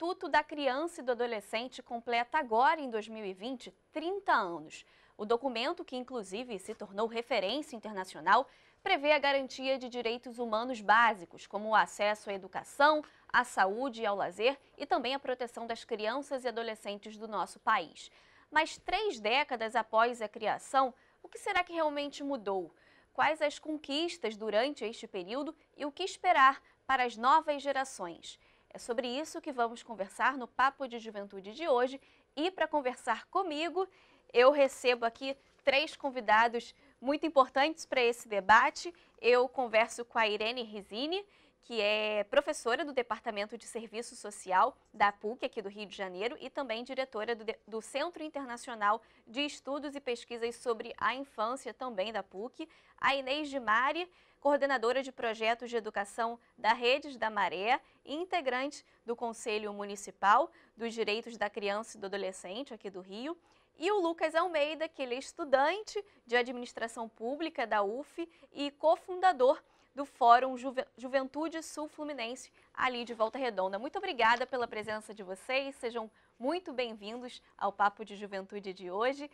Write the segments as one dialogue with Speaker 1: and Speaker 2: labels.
Speaker 1: Estatuto da Criança e do Adolescente completa agora, em 2020, 30 anos. O documento, que inclusive se tornou referência internacional, prevê a garantia de direitos humanos básicos, como o acesso à educação, à saúde e ao lazer, e também a proteção das crianças e adolescentes do nosso país. Mas 3 décadas após a criação, o que será que realmente mudou? Quais as conquistas durante este período e o que esperar para as novas gerações? É sobre isso que vamos conversar no Papo de Juventude de hoje. E para conversar comigo, eu recebo aqui 3 convidados muito importantes para esse debate. Eu converso com a Irene Risini, que é professora do Departamento de Serviço Social da PUC, aqui do Rio de Janeiro, e também diretora do Centro Internacional de Estudos e Pesquisas sobre a Infância, também da PUC. A Inês de Mari, coordenadora de projetos de educação da Redes da Maré e integrante do Conselho Municipal dos Direitos da Criança e do Adolescente, aqui do Rio. E o Lucas Almeida, que ele é estudante de Administração Pública da UF e cofundador do Fórum Juventude Sul-Fluminense, ali de Volta Redonda. Muito obrigada pela presença de vocês, sejam muito bem-vindos ao Papo de Juventude de hoje.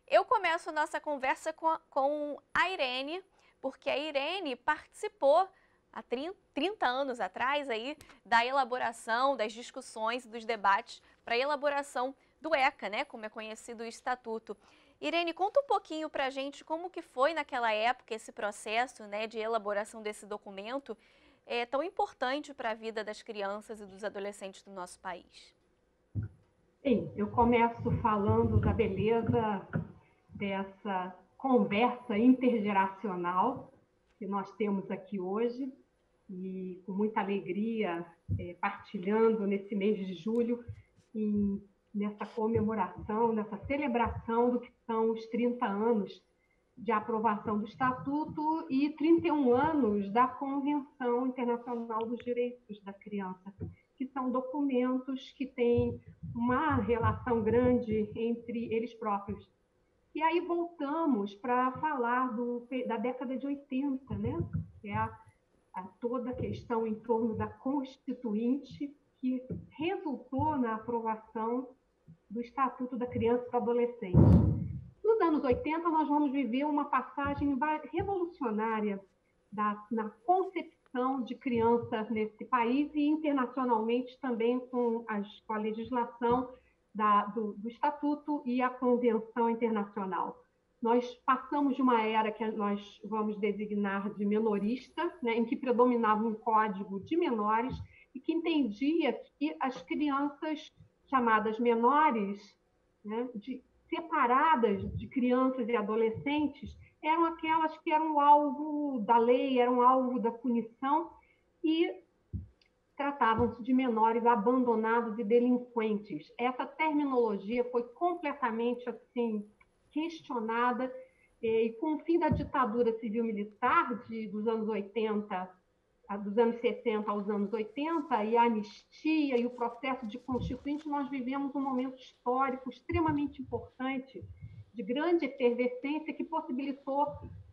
Speaker 1: Eu começo a nossa conversa com a Irene, porque a Irene participou há 30 anos atrás aí, da elaboração, das discussões, dos debates para a elaboração do ECA, né, como é conhecido o Estatuto. Irene, conta um pouquinho para a gente como que foi naquela época esse processo, né, de elaboração desse documento tão importante para a vida das crianças e dos adolescentes do nosso país.
Speaker 2: Sim, eu começo falando da beleza dessa conversa intergeracional que nós temos aqui hoje e com muita alegria partilhando nesse mês de julho nessa comemoração, nessa celebração do que são os 30 anos de aprovação do Estatuto e 31 anos da Convenção Internacional dos Direitos da Criança, que são documentos que têm uma relação grande entre eles próprios. E aí voltamos para falar da década de 80, né? Que é toda a questão em torno da Constituinte, que resultou na aprovação do Estatuto da Criança e do Adolescente. Nos anos 80, nós vamos viver uma passagem revolucionária na concepção de crianças nesse país e internacionalmente também com a legislação do Estatuto e a Convenção Internacional. Nós passamos de uma era que nós vamos designar de menorista, né, em que predominava um código de menores e que entendia que as crianças chamadas menores, né, separadas de crianças e adolescentes, eram aquelas que eram alvo da lei, eram alvo da punição e tratavam-se de menores abandonados e delinquentes. Essa terminologia foi completamente assim questionada e com o fim da ditadura civil-militar dos anos 80, dos anos 60 aos anos 80, e a anistia e o processo de constituinte, nós vivemos um momento histórico extremamente importante, de grande efervescência, que possibilitou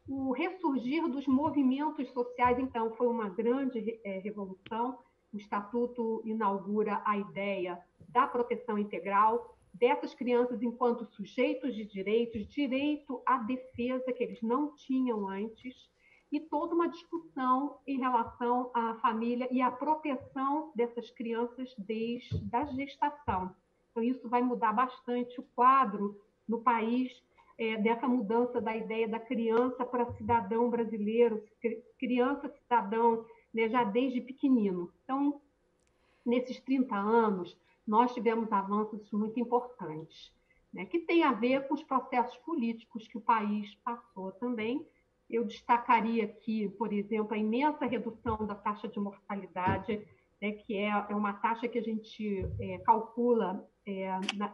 Speaker 2: o ressurgir dos movimentos sociais. Então, foi uma grande revolução. O Estatuto inaugura a ideia da proteção integral dessas crianças enquanto sujeitos de direitos, direito à defesa que eles não tinham antes, e toda uma discussão em relação à família e à proteção dessas crianças desde a gestação. Então, isso vai mudar bastante o quadro no país, dessa mudança da ideia da criança para cidadão brasileiro, criança cidadão, né, já desde pequenino. Então, nesses 30 anos, nós tivemos avanços muito importantes, né, que tem a ver com os processos políticos que o país passou também. Eu destacaria aqui, por exemplo, a imensa redução da taxa de mortalidade, né, que é uma taxa que a gente calcula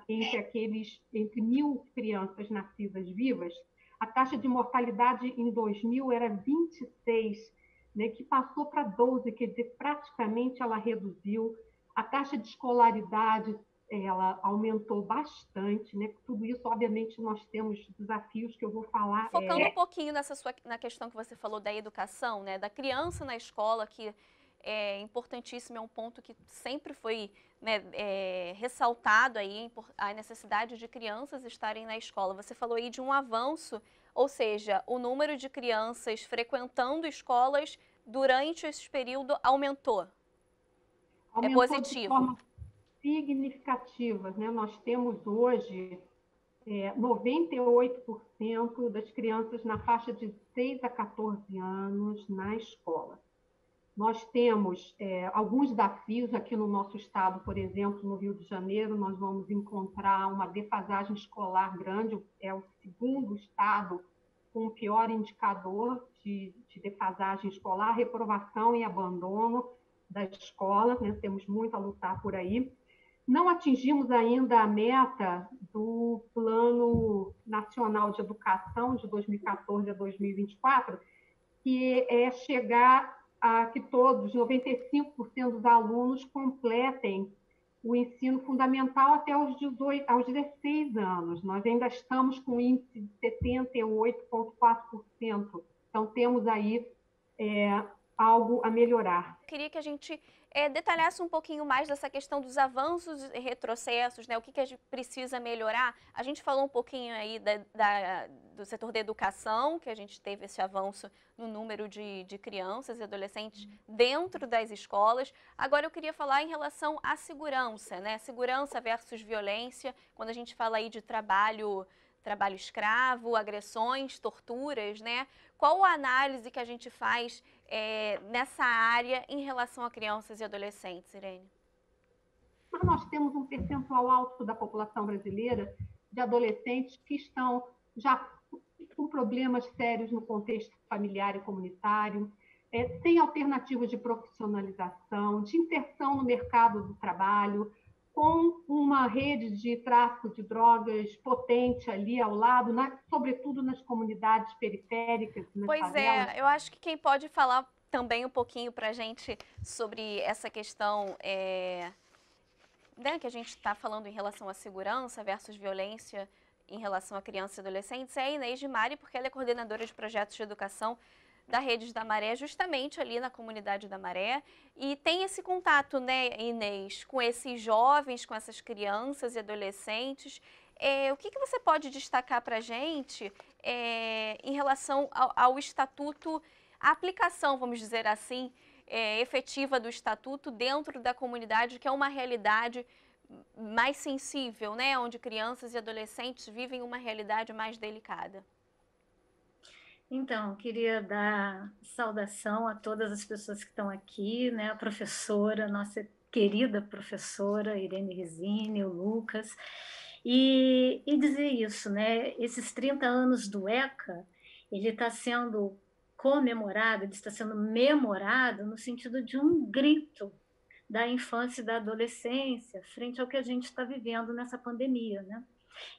Speaker 2: entre 1.000 crianças nascidas vivas. A taxa de mortalidade em 2000 era 26, né, que passou para 12, quer dizer, praticamente ela reduziu. A taxa de escolaridade ela aumentou bastante, né? Tudo isso, obviamente, nós temos desafios que eu vou falar.
Speaker 1: Focando um pouquinho na questão que você falou da educação, né? Da criança na escola que é importantíssimo, é um ponto que sempre foi, né, ressaltado aí, a necessidade de crianças estarem na escola. Você falou aí de um avanço, ou seja, o número de crianças frequentando escolas durante esse período aumentou. É
Speaker 2: Aumentou de
Speaker 1: positivo.
Speaker 2: forma significativa, né? Nós temos hoje 98% das crianças na faixa de 6 a 14 anos na escola. Nós temos alguns desafios aqui no nosso estado, por exemplo, no Rio de Janeiro, nós vamos encontrar uma defasagem escolar grande, é o segundo estado com o pior indicador de defasagem escolar, reprovação e abandono da escola, né? Temos muito a lutar por aí. Não atingimos ainda a meta do Plano Nacional de Educação de 2014 a 2024, que é chegar a que todos, 95% dos alunos, completem o ensino fundamental até aos 16 anos. Nós ainda estamos com um índice de 78,4%. Então, temos aí algo a melhorar.
Speaker 1: Queria que a gente detalhasse um pouquinho mais dessa questão dos avanços e retrocessos, né? O que a gente precisa melhorar. A gente falou um pouquinho aí do setor da educação, que a gente teve esse avanço no número de crianças e adolescentes dentro das escolas. Agora eu queria falar em relação à segurança, né? Segurança versus violência, quando a gente fala aí de trabalho escravo, agressões, torturas, né? Qual a análise que a gente faz nessa área em relação a crianças e adolescentes, Irene?
Speaker 2: Nós temos um percentual alto da população brasileira de adolescentes que estão já com problemas sérios no contexto familiar e comunitário, sem alternativas de profissionalização, de inserção no mercado do trabalho, com uma rede de tráfico de drogas potente ali ao lado, sobretudo nas comunidades periféricas.
Speaker 1: Pois
Speaker 2: favelas.
Speaker 1: eu acho que quem pode falar também um pouquinho para a gente sobre essa questão né, que a gente está falando em relação à segurança versus violência em relação a crianças e adolescentes é a Inês de Mari, porque ela é coordenadora de projetos de educação da Redes da Maré, justamente ali na comunidade da Maré, e tem esse contato, né, Inês, com esses jovens, com essas crianças e adolescentes. O que você pode destacar para a gente em relação ao Estatuto, a aplicação, vamos dizer assim, efetiva do Estatuto dentro da comunidade, que é uma realidade mais sensível, né, onde crianças e adolescentes vivem uma realidade mais delicada?
Speaker 3: Então, queria dar saudação a todas as pessoas que estão aqui, né? A professora, nossa querida professora Irene Rizzini, o Lucas, e dizer isso, né? Esses 30 anos do ECA, ele está sendo comemorado, ele está sendo memorado no sentido de um grito da infância e da adolescência frente ao que a gente está vivendo nessa pandemia, né?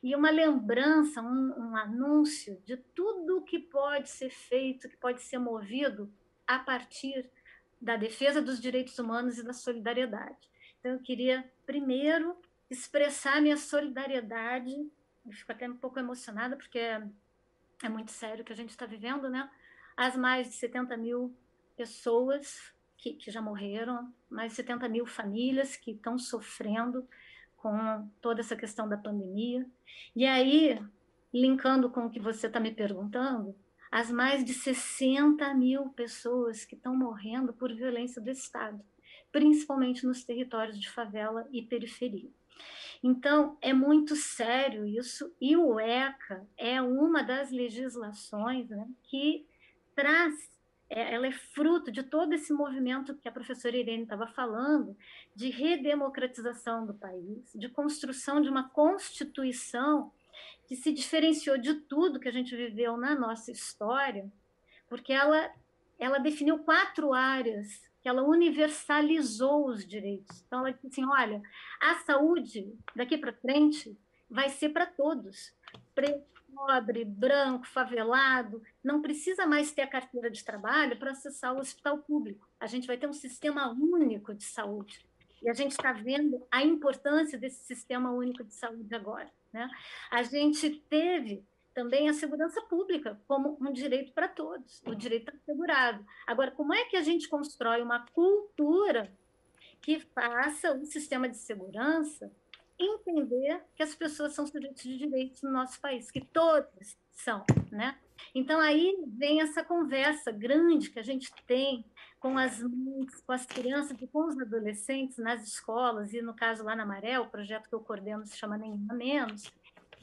Speaker 3: E uma lembrança, um anúncio de tudo que pode ser feito, que pode ser movido a partir da defesa dos direitos humanos e da solidariedade. Então, eu queria, primeiro, expressar minha solidariedade, eu fico até um pouco emocionada, porque é muito sério o que a gente está vivendo, né? As mais de 70 mil pessoas que já morreram, mais de 70 mil famílias que estão sofrendo com toda essa questão da pandemia. E aí, linkando com o que você está me perguntando, as mais de 60 mil pessoas que estão morrendo por violência do Estado, principalmente nos territórios de favela e periferia. Então, é muito sério isso, e o ECA é uma das legislações, né, que traz, ela é fruto de todo esse movimento que a professora Irene estava falando, de redemocratização do país, de construção de uma Constituição que se diferenciou de tudo que a gente viveu na nossa história, porque ela definiu 4 áreas que ela universalizou os direitos. Então, ela disse assim, olha, a saúde, daqui para frente, vai ser para todos. Preto, pobre, branco, favelado, não precisa mais ter a carteira de trabalho para acessar o hospital público. A gente vai ter um sistema único de saúde. E a gente está vendo a importância desse sistema único de saúde agora, né? A gente teve também a segurança pública como um direito para todos, o direito assegurado. Agora, como é que a gente constrói uma cultura que faça o sistema de segurança entender que as pessoas são sujeitos de direitos no nosso país, que todas são, né? Então, aí vem essa conversa grande que a gente tem com as mães, com as crianças e com os adolescentes nas escolas, e no caso lá na Maré, o projeto que eu coordeno se chama Nenhuma Menos,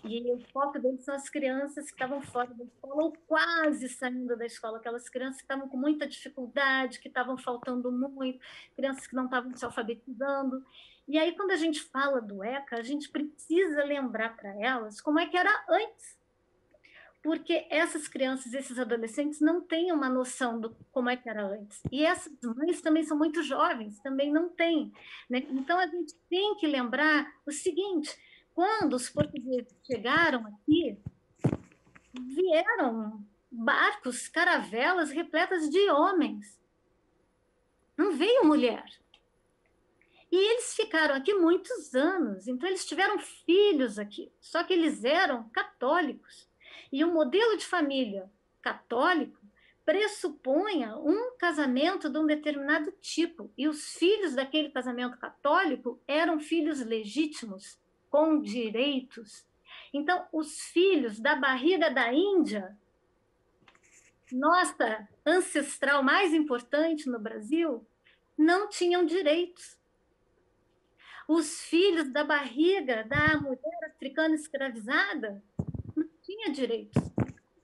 Speaker 3: e o foco deles são as crianças que estavam fora da escola ou quase saindo da escola, aquelas crianças que estavam com muita dificuldade, que estavam faltando muito, crianças que não estavam se alfabetizando. E aí, quando a gente fala do ECA, a gente precisa lembrar para elas como é que era antes, porque essas crianças, esses adolescentes não têm uma noção do como é que era antes. E essas mães também são muito jovens, também não têm, né? Então, a gente tem que lembrar o seguinte: quando os portugueses chegaram aqui, vieram barcos, caravelas repletas de homens. Não veio mulher. E eles ficaram aqui muitos anos, então eles tiveram filhos aqui, só que eles eram católicos. E o modelo de família católico pressupunha um casamento de um determinado tipo, e os filhos daquele casamento católico eram filhos legítimos, com direitos. Então, os filhos da barriga da Índia, nossa ancestral mais importante no Brasil, não tinham direitos. Os filhos da barriga da mulher africana escravizada não tinha direitos.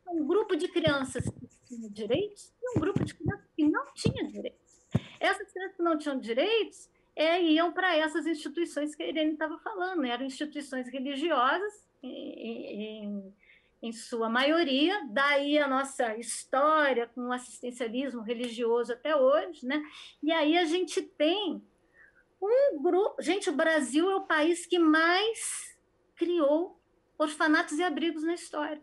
Speaker 3: Um grupo de crianças que tinha direitos e um grupo de crianças que não tinha direitos. Essas crianças que não tinham direitos iam para essas instituições que a Irene estava falando, eram instituições religiosas, em sua maioria, daí a nossa história com o assistencialismo religioso até hoje, né? E aí a gente tem um grupo... Gente, o Brasil é o país que mais criou orfanatos e abrigos na história.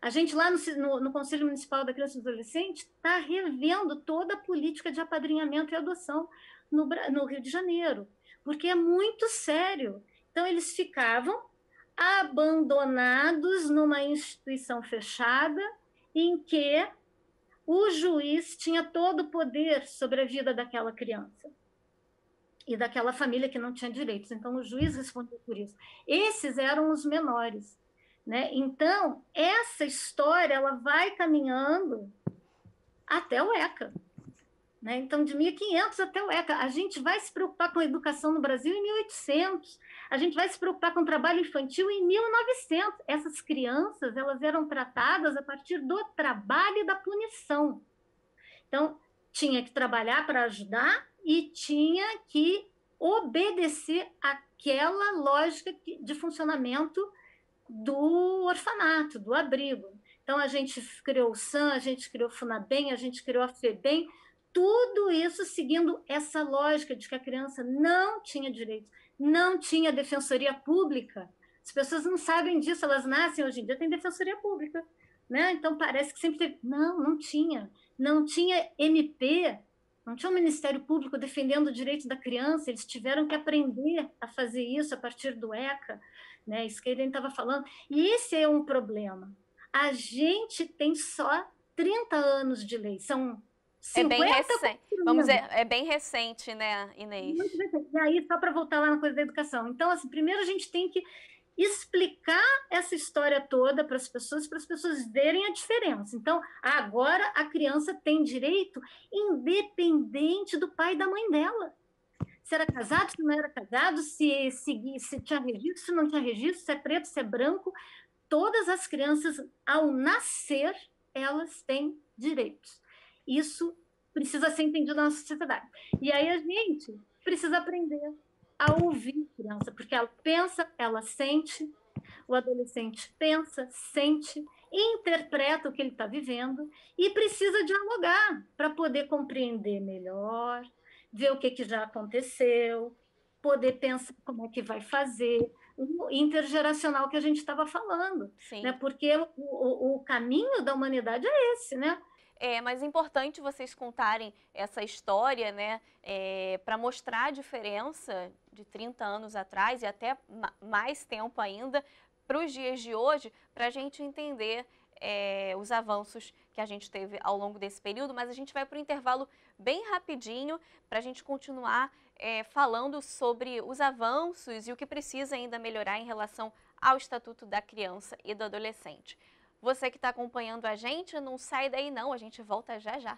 Speaker 3: A gente lá no Conselho Municipal da Criança e do Adolescente está revendo toda a política de apadrinhamento e adoção no Rio de Janeiro, porque é muito sério. Então, eles ficavam abandonados numa instituição fechada em que o juiz tinha todo o poder sobre a vida daquela criança e daquela família que não tinha direitos. Então, o juiz respondia por isso. Esses eram os menores, né? Então, essa história ela vai caminhando até o ECA. Né? Então, de 1500 até o ECA. A gente vai se preocupar com a educação no Brasil em 1800. A gente vai se preocupar com o trabalho infantil em 1900. Essas crianças elas eram tratadas a partir do trabalho e da punição. Então, tinha que trabalhar para ajudar e tinha que obedecer àquela lógica de funcionamento do orfanato, do abrigo. Então, a gente criou o SAM, a gente criou o FUNABEM, a gente criou a FEBEM, tudo isso seguindo essa lógica de que a criança não tinha direitos, não tinha defensoria pública. As pessoas não sabem disso, elas nascem hoje em dia, tem defensoria pública. Né? Então, parece que sempre teve... Não tinha. Não tinha MP, não tinha um Ministério Público defendendo o direito da criança, eles tiveram que aprender a fazer isso a partir do ECA, né? Isso que a Irene estava falando. E esse é um problema. A gente tem só 30 anos de lei, são 50...
Speaker 1: É bem recente. Vamos dizer, é bem recente, né, Inês?
Speaker 3: Muito recente. E aí, só para voltar lá na coisa da educação. Então, assim, primeiro a gente tem que explicar essa história toda para as pessoas verem a diferença. Então, agora a criança tem direito independente do pai e da mãe dela. Se era casado, se não era casado, se tinha registro, se não tinha registro, se é preto, se é branco. Todas as crianças, ao nascer, elas têm direitos. Isso precisa ser entendido na nossa sociedade. E aí a gente precisa aprender a ouvir a criança, porque ela pensa, ela sente, o adolescente pensa, sente, interpreta o que ele está vivendo e precisa dialogar para poder compreender melhor, ver o que já aconteceu, poder pensar como é que vai fazer, o intergeracional que a gente estava falando, né? Porque o caminho da humanidade é esse, né?
Speaker 1: Mas é importante vocês contarem essa história, né, para mostrar a diferença de 30 anos atrás e até mais tempo ainda, para os dias de hoje, para a gente entender os avanços que a gente teve ao longo desse período, mas a gente vai para o intervalo bem rapidinho para a gente continuar falando sobre os avanços e o que precisa ainda melhorar em relação ao Estatuto da Criança e do Adolescente. Você que está acompanhando a gente, não sai daí não, a gente volta já já.